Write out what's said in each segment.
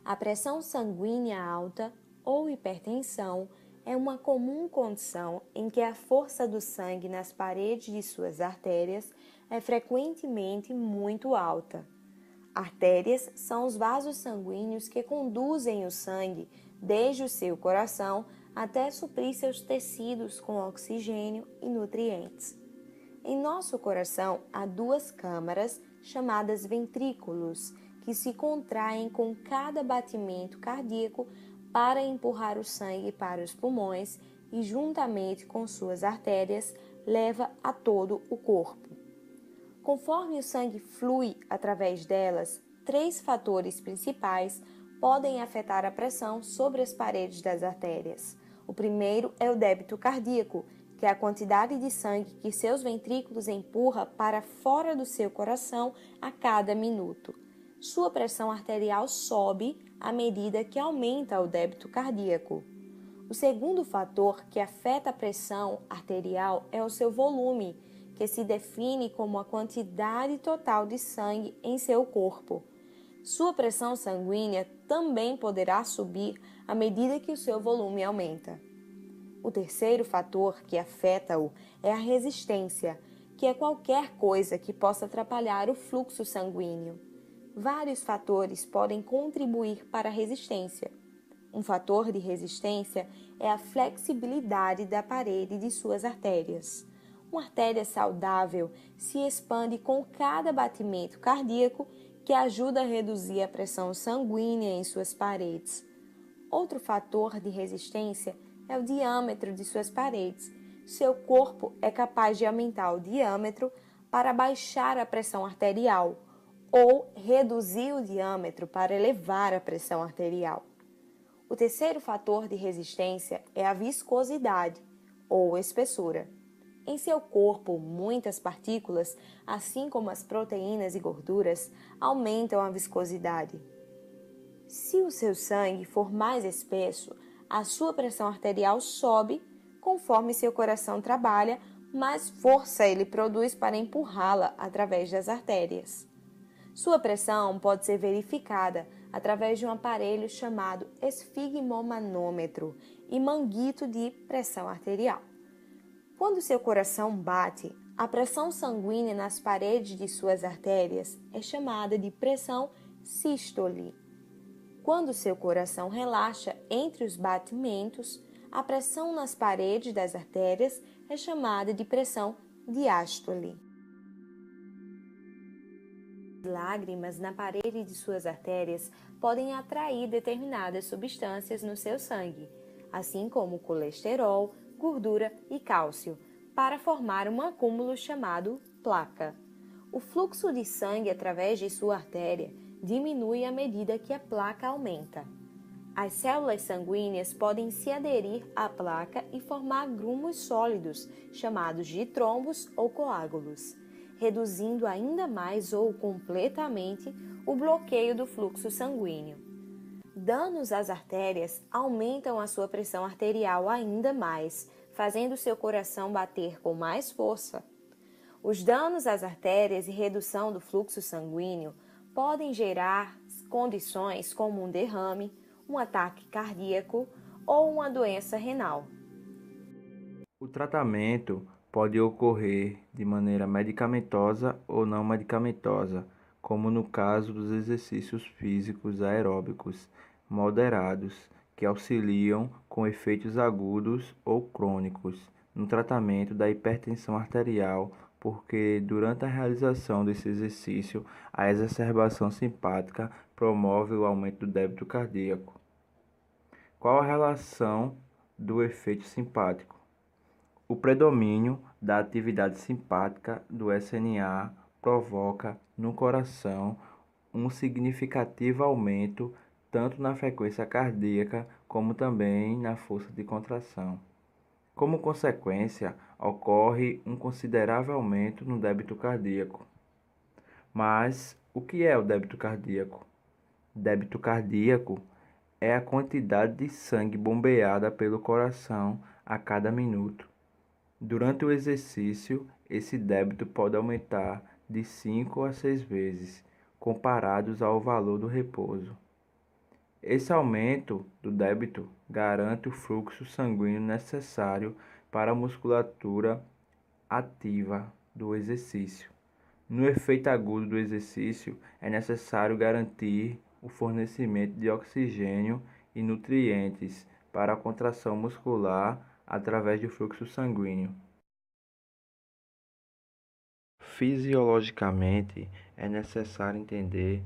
A pressão sanguínea alta ou hipertensão é uma comum condição em que a força do sangue nas paredes de suas artérias é frequentemente muito alta. Artérias são os vasos sanguíneos que conduzem o sangue desde o seu coração até suprir seus tecidos com oxigênio e nutrientes. Em nosso coração há duas câmaras chamadas ventrículos, que se contraem com cada batimento cardíaco para empurrar o sangue para os pulmões e, juntamente com suas artérias, leva a todo o corpo. Conforme o sangue flui através delas, três fatores principais podem afetar a pressão sobre as paredes das artérias. O primeiro é o débito cardíaco, que é a quantidade de sangue que seus ventrículos empurra para fora do seu coração a cada minuto. Sua pressão arterial sobe à medida que aumenta o débito cardíaco. O segundo fator que afeta a pressão arterial é o seu volume, que se define como a quantidade total de sangue em seu corpo. Sua pressão sanguínea também poderá subir à medida que o seu volume aumenta. O terceiro fator que afeta-o é a resistência, que é qualquer coisa que possa atrapalhar o fluxo sanguíneo. Vários fatores podem contribuir para a resistência. Um fator de resistência é a flexibilidade da parede de suas artérias. Uma artéria saudável se expande com cada batimento cardíaco, que ajuda a reduzir a pressão sanguínea em suas paredes. Outro fator de resistência é o diâmetro de suas paredes. Seu corpo é capaz de aumentar o diâmetro para baixar a pressão arterial ou reduzir o diâmetro para elevar a pressão arterial. O terceiro fator de resistência é a viscosidade ou espessura. Em seu corpo, muitas partículas, assim como as proteínas e gorduras, aumentam a viscosidade. Se o seu sangue for mais espesso, a sua pressão arterial sobe. Conforme seu coração trabalha, mais força ele produz para empurrá-la através das artérias. Sua pressão pode ser verificada através de um aparelho chamado esfigmomanômetro e manguito de pressão arterial. Quando seu coração bate, a pressão sanguínea nas paredes de suas artérias é chamada de pressão sístole. Quando seu coração relaxa entre os batimentos, a pressão nas paredes das artérias é chamada de pressão diástole. Lágrimas na parede de suas artérias podem atrair determinadas substâncias no seu sangue, assim como colesterol, gordura e cálcio, para formar um acúmulo chamado placa. O fluxo de sangue através de sua artéria diminui à medida que a placa aumenta. As células sanguíneas podem se aderir à placa e formar grumos sólidos, chamados de trombos ou coágulos, reduzindo ainda mais ou completamente o bloqueio do fluxo sanguíneo. Danos às artérias aumentam a sua pressão arterial ainda mais, fazendo seu coração bater com mais força. Os danos às artérias e redução do fluxo sanguíneo podem gerar condições como um derrame, um ataque cardíaco ou uma doença renal. O tratamento pode ocorrer de maneira medicamentosa ou não medicamentosa, como no caso dos exercícios físicos aeróbicos moderados, que auxiliam com efeitos agudos ou crônicos no tratamento da hipertensão arterial, porque durante a realização desse exercício, a exacerbação simpática promove o aumento do débito cardíaco. Qual a relação do efeito simpático? O predomínio da atividade simpática do SNA provoca no coração um significativo aumento tanto na frequência cardíaca como também na força de contração. Como consequência, ocorre um considerável aumento no débito cardíaco. Mas o que é o débito cardíaco? Débito cardíaco é a quantidade de sangue bombeada pelo coração a cada minuto. Durante o exercício, esse débito pode aumentar de 5 a 6 vezes, comparados ao valor do repouso. Esse aumento do débito garante o fluxo sanguíneo necessário para a musculatura ativa do exercício. No efeito agudo do exercício, é necessário garantir o fornecimento de oxigênio e nutrientes para a contração muscular através do fluxo sanguíneo. Fisiologicamente, é necessário entender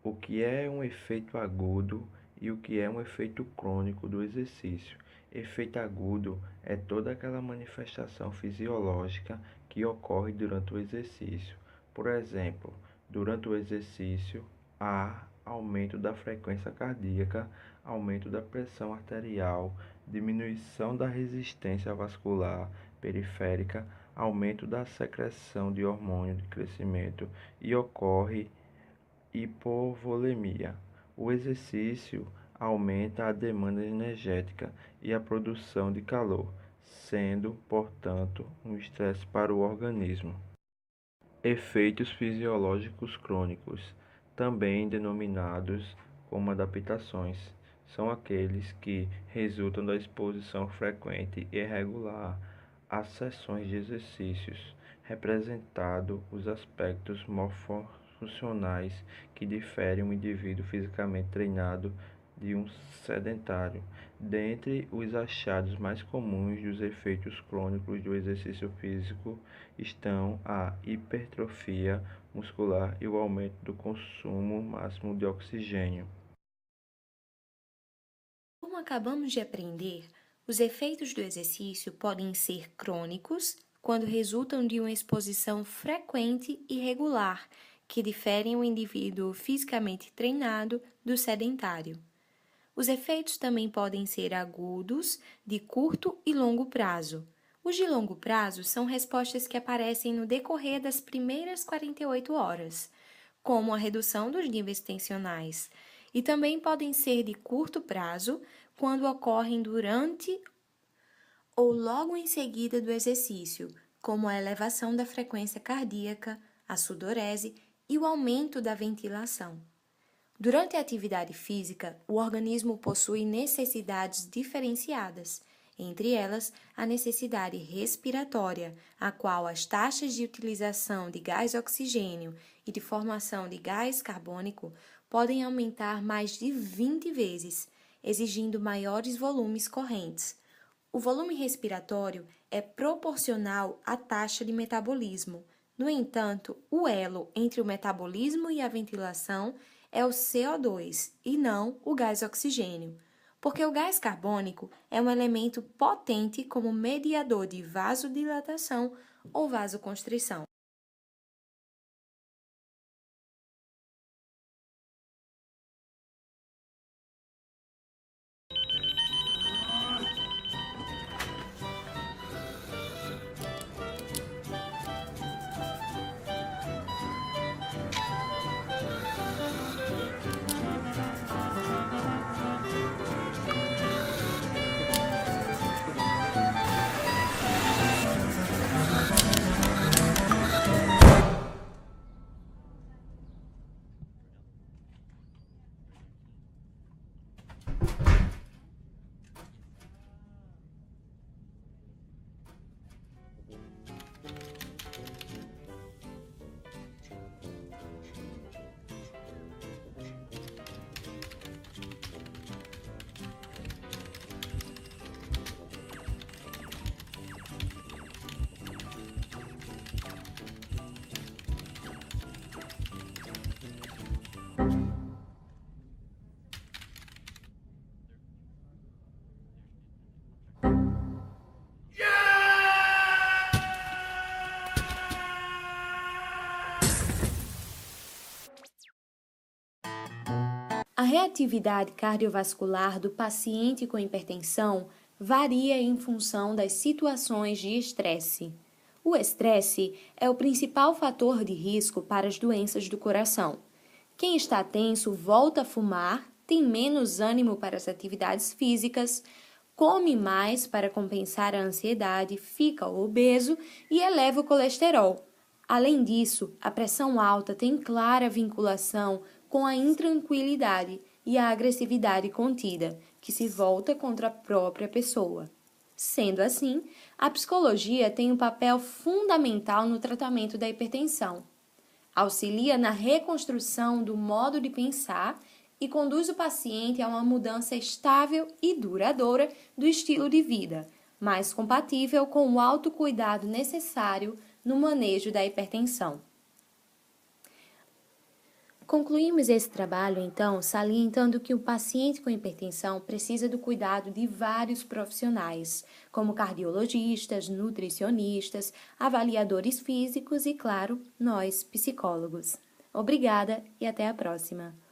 o que é um efeito agudo e o que é um efeito crônico do exercício. Efeito agudo é toda aquela manifestação fisiológica que ocorre durante o exercício. Por exemplo, durante o exercício, há aumento da frequência cardíaca, aumento da pressão arterial, diminuição da resistência vascular periférica, aumento da secreção de hormônio de crescimento e ocorre hipovolemia. O exercício aumenta a demanda energética e a produção de calor, sendo, portanto, um estresse para o organismo. Efeitos fisiológicos crônicos, também denominados como adaptações, são aqueles que resultam da exposição frequente e regular às sessões de exercícios, representando os aspectos morfofuncionais que diferem um indivíduo fisicamente treinado de um sedentário. Dentre os achados mais comuns dos efeitos crônicos do exercício físico estão a hipertrofia muscular e o aumento do consumo máximo de oxigênio. Como acabamos de aprender, os efeitos do exercício podem ser crônicos quando resultam de uma exposição frequente e regular, que diferem o indivíduo fisicamente treinado do sedentário. Os efeitos também podem ser agudos, de curto e longo prazo. Os de longo prazo são respostas que aparecem no decorrer das primeiras 48 horas, como a redução dos níveis tensionais, e também podem ser de curto prazo quando ocorrem durante ou logo em seguida do exercício, como a elevação da frequência cardíaca, a sudorese e o aumento da ventilação. Durante a atividade física, o organismo possui necessidades diferenciadas, entre elas a necessidade respiratória, a qual as taxas de utilização de gás oxigênio e de formação de gás carbônico podem aumentar mais de 20 vezes, exigindo maiores volumes correntes. O volume respiratório é proporcional à taxa de metabolismo. No entanto, o elo entre o metabolismo e a ventilação é o CO2 e não o gás oxigênio, porque o gás carbônico é um elemento potente como mediador de vasodilatação ou vasoconstrição. A reatividade cardiovascular do paciente com hipertensão varia em função das situações de estresse. O estresse é o principal fator de risco para as doenças do coração. Quem está tenso volta a fumar, tem menos ânimo para as atividades físicas, come mais para compensar a ansiedade, fica obeso e eleva o colesterol. Além disso, a pressão alta tem clara vinculação com a intranquilidade, e a agressividade contida, que se volta contra a própria pessoa. Sendo assim, a psicologia tem um papel fundamental no tratamento da hipertensão. Auxilia na reconstrução do modo de pensar e conduz o paciente a uma mudança estável e duradoura do estilo de vida, mais compatível com o autocuidado necessário no manejo da hipertensão. Concluímos esse trabalho, então, salientando que o paciente com hipertensão precisa do cuidado de vários profissionais, como cardiologistas, nutricionistas, avaliadores físicos e, claro, nós, psicólogos. Obrigada e até a próxima!